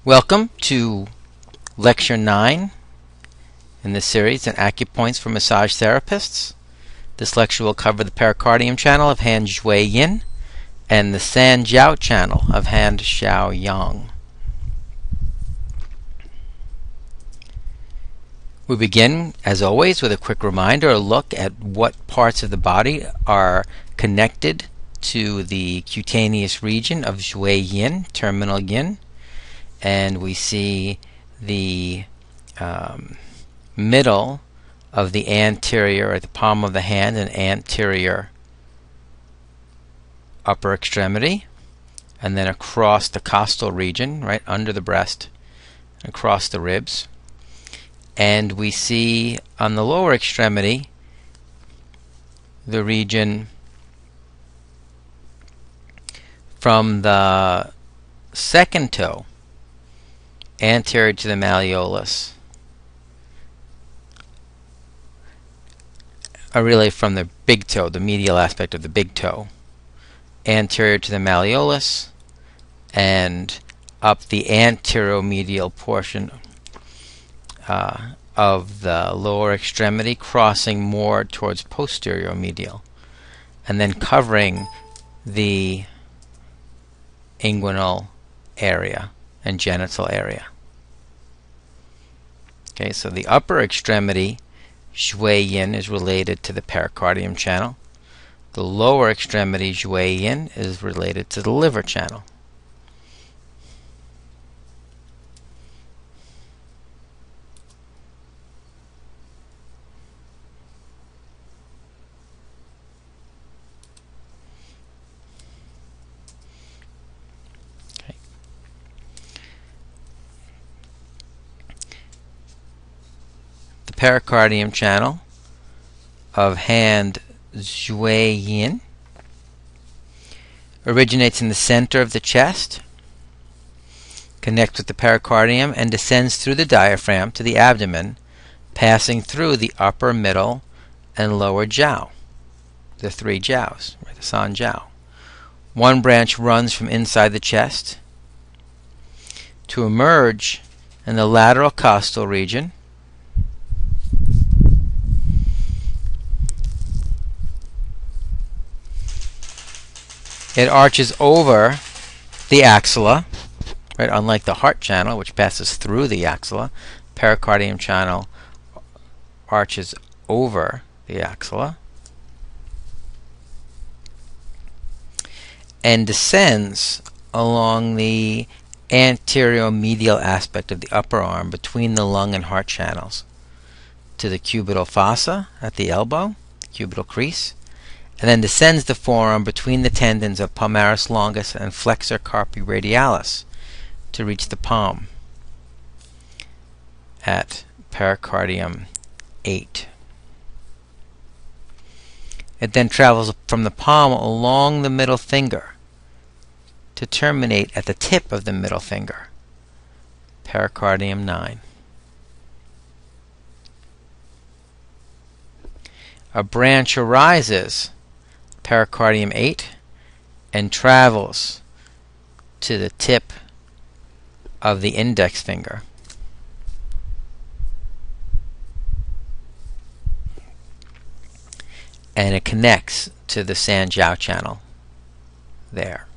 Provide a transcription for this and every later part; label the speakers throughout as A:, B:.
A: Welcome to Lecture 9 in this series on Acupoints for Massage Therapists. This lecture will cover the pericardium channel of hand Shui Yin and the San Jiao channel of hand Xiao Yang. We begin, as always, with a quick reminder, a look at what parts of the body are connected to the cutaneous region of Shui Yin, terminal Yin. And we see the middle of the anterior, at the palm of the hand, an anterior upper extremity, and then across the costal region, right under the breast, across the ribs. And we see on the lower extremity the region from the second toe anterior to the malleolus, or really from the big toe, the medial aspect of the big toe, anterior to the malleolus, and up the anteromedial portion of the lower extremity, crossing more towards posterior medial, and then covering the inguinal area and genital area. Okay, so the upper extremity, Shui Yin, is related to the pericardium channel. The lower extremity, Shui Yin, is related to the liver channel. Pericardium channel of hand Shui Yin originates in the center of the chest, connects with the pericardium, and descends through the diaphragm to the abdomen, passing through the upper, middle, and lower jiao, the three jiaos, the San Jiao. One branch runs from inside the chest to emerge in the lateral costal region. It arches over the axilla, right? Unlike the heart channel, which passes through the axilla, pericardium channel arches over the axilla and descends along the anteromedial aspect of the upper arm between the lung and heart channels to the cubital fossa at the elbow, the cubital crease, and then descends the forearm between the tendons of palmaris longus and flexor carpi radialis to reach the palm at pericardium 8. It then travels from the palm along the middle finger to terminate at the tip of the middle finger, pericardium 9. A branch arises, pericardium 8, and travels to the tip of the index finger. And it connects to the San Jiao channel there,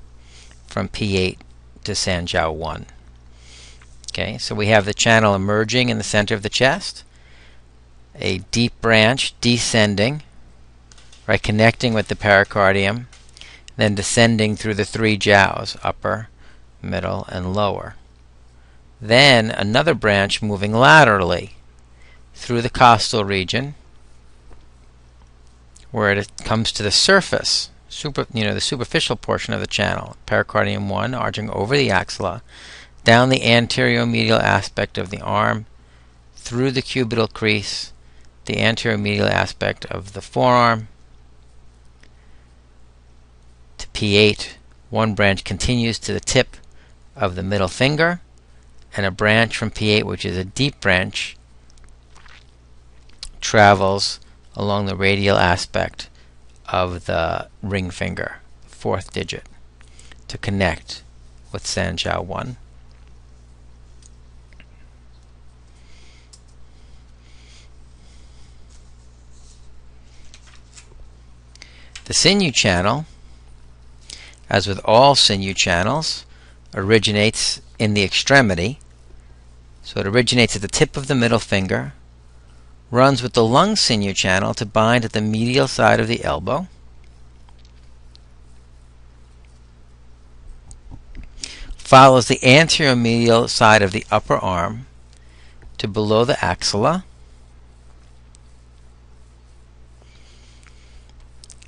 A: from P8 to San Jiao 1. Okay, so we have the channel emerging in the center of the chest, a deep branch descending, right, connecting with the pericardium, then descending through the three jiaos, upper, middle, and lower. Then another branch moving laterally through the costal region, where it comes to the surface, the superficial portion of the channel, pericardium 1, arching over the axilla, down the anteromedial aspect of the arm, through the cubital crease, the anteromedial aspect of the forearm, to P8. One branch continues to the tip of the middle finger, and a branch from P8, which is a deep branch, travels along the radial aspect of the ring finger, fourth digit, to connect with San Jiao 1. The sinew channel, as with all sinew channels, originates in the extremity. So it originates at the tip of the middle finger, runs with the lung sinew channel to bind at the medial side of the elbow, follows the anterior medial side of the upper arm to below the axilla,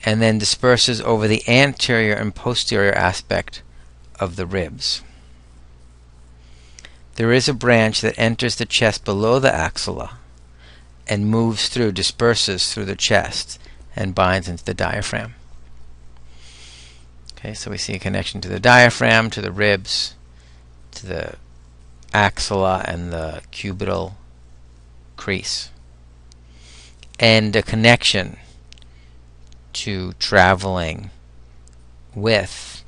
A: and then disperses over the anterior and posterior aspect of the ribs. There is a branch that enters the chest below the axilla and moves through, disperses through the chest, and binds into the diaphragm. Okay, so we see a connection to the diaphragm, to the ribs, to the axilla and the cubital crease, and a connection to traveling with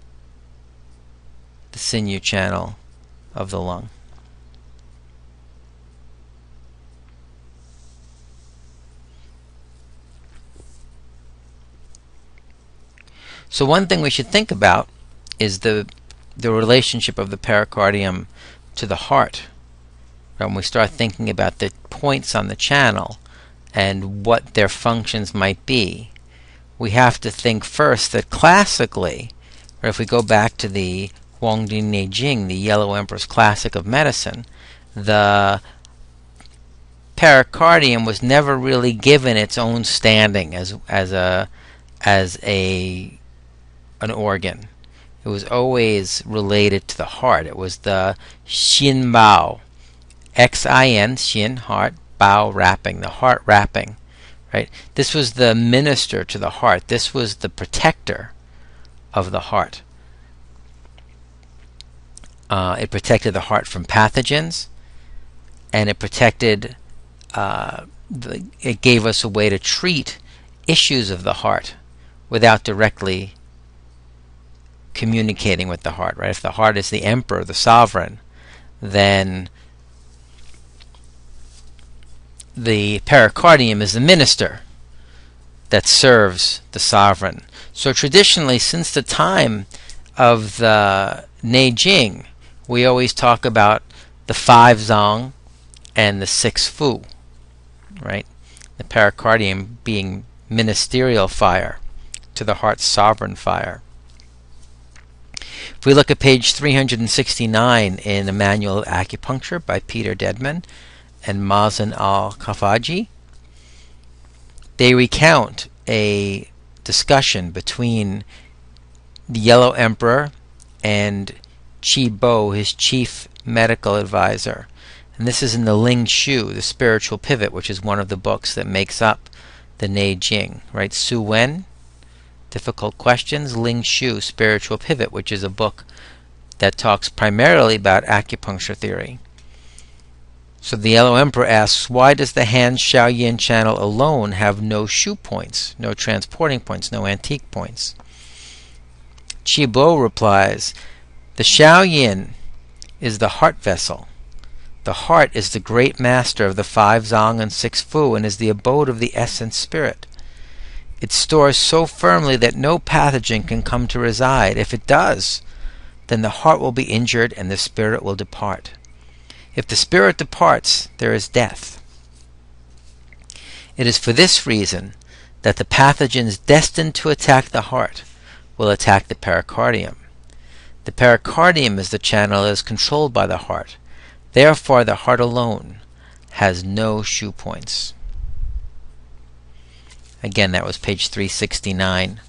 A: the sinew channel of the lung. So one thing we should think about is the relationship of the pericardium to the heart. When we start thinking about the points on the channel and what their functions might be, we have to think first that classically, or if we go back to the Huangdi Neijing, the Yellow Emperor's Classic of Medicine, the pericardium was never really given its own standing as an organ. It was always related to the heart. It was the Xin Bao, Xin, Xin, heart, Bao, wrapping, the heart wrapping. Right? This was the minister to the heart. This was the protector of the heart. It protected the heart from pathogens, and it protected. It gave us a way to treat issues of the heart without directly communicating with the heart. Right? If the heart is the emperor, the sovereign, then the pericardium is the minister that serves the sovereign. So traditionally, since the time of the Neijing, we always talk about the 5 zong and the 6 fu, right? The pericardium being ministerial fire to the heart's sovereign fire. If we look at page 369 in the Manual of Acupuncture by Peter Dedman and Mazen al-Khafaji, they recount a discussion between the Yellow Emperor and Qi Bo, his chief medical advisor. And this is in the Ling Shu, the Spiritual Pivot, which is one of the books that makes up the Neijing. Right? Su Wen, Difficult Questions, Ling Shu, Spiritual Pivot, which is a book that talks primarily about acupuncture theory. So the Yellow Emperor asks, why does the hand Xiaoyin channel alone have no shu points, no transporting points, no antique points? Qi Bo replies, the Xiaoyin is the heart vessel. The heart is the great master of the 5 zong and 6 fu and is the abode of the essence spirit. It stores so firmly that no pathogen can come to reside. If it does, then the heart will be injured and the spirit will depart. If the spirit departs, there is death. It is for this reason that the pathogens destined to attack the heart will attack the pericardium. The pericardium is the channel that is controlled by the heart. Therefore, the heart alone has no shu points. Again, that was page 369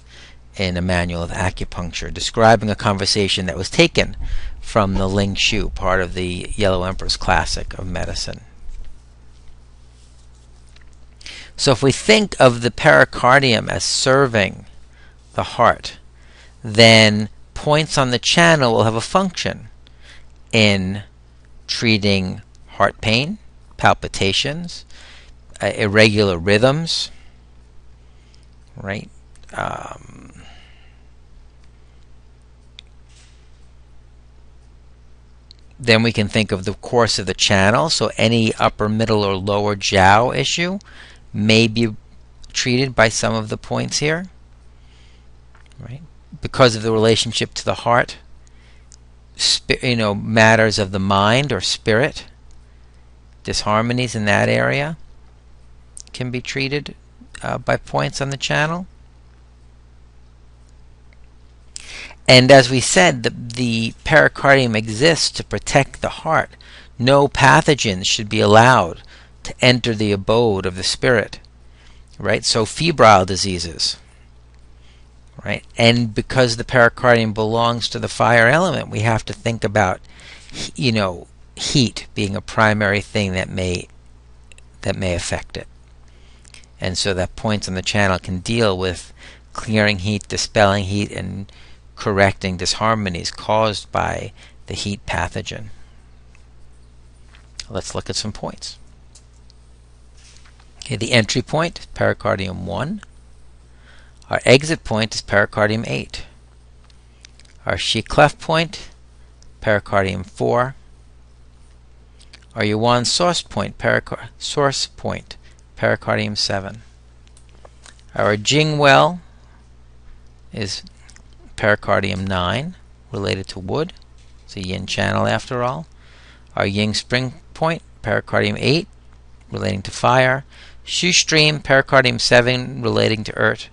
A: in a Manual of Acupuncture, describing a conversation that was taken from the Ling Shu, part of the Yellow Emperor's Classic of Medicine. So if we think of the pericardium as serving the heart, then points on the channel will have a function in treating heart pain, palpitations, irregular rhythms, right? Then we can think of the course of the channel, so any upper, middle, or lower jiao issue may be treated by some of the points here. right? Because of the relationship to the heart, matters of the mind or spirit, disharmonies in that area can be treated by points on the channel. And as we said, the pericardium exists to protect the heart. No pathogens should be allowed to enter the abode of the spirit, right? So febrile diseases, right? And because the pericardium belongs to the fire element, we have to think about, heat being a primary thing that may affect it. And so that points on the channel can deal with clearing heat, dispelling heat, and correcting disharmonies caused by the heat pathogen. Let's look at some points. Okay, the entry point is pericardium 1. Our exit point is pericardium 8. Our she-clef point, pericardium 4. Our yuan source point, pericardium 7. Our Jing well is pericardium 9, related to wood. It's a yin channel after all. Our Ying spring point, pericardium 8, relating to fire. Shu stream, pericardium 7, relating to earth.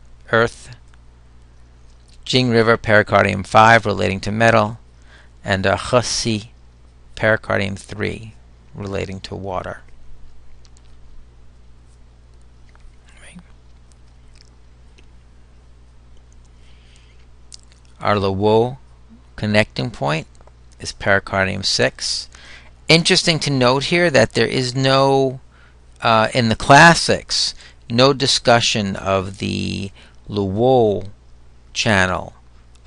A: Jing river, pericardium 5, relating to metal. And He, pericardium 3, relating to water. Our Luo connecting point is pericardium 6. Interesting to note here that there is no, in the classics, no discussion of the Luo channel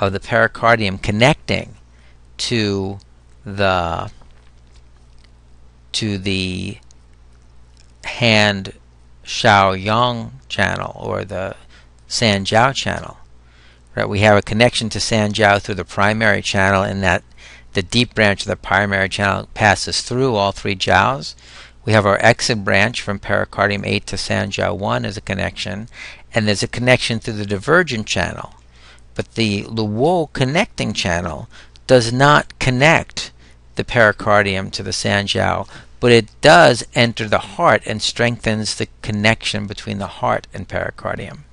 A: of the pericardium connecting to the hand Shao Yang channel or the Sanjiao channel. Right, we have a connection to Sanjiao through the primary channel, in that the deep branch of the primary channel passes through all three jiaos. We have our exit branch from pericardium 8 to Sanjiao 1 as a connection, and there's a connection through the divergent channel. But the Luo connecting channel does not connect the pericardium to the Sanjiao, but it does enter the heart and strengthens the connection between the heart and pericardium.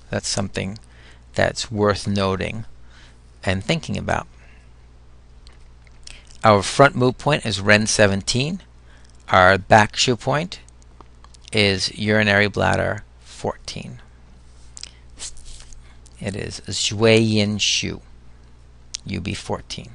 A: That's something that's worth noting and thinking about. Our front move point is Ren 17. Our back shu point is urinary bladder 14. It is Zhui Yin Shu, UB 14.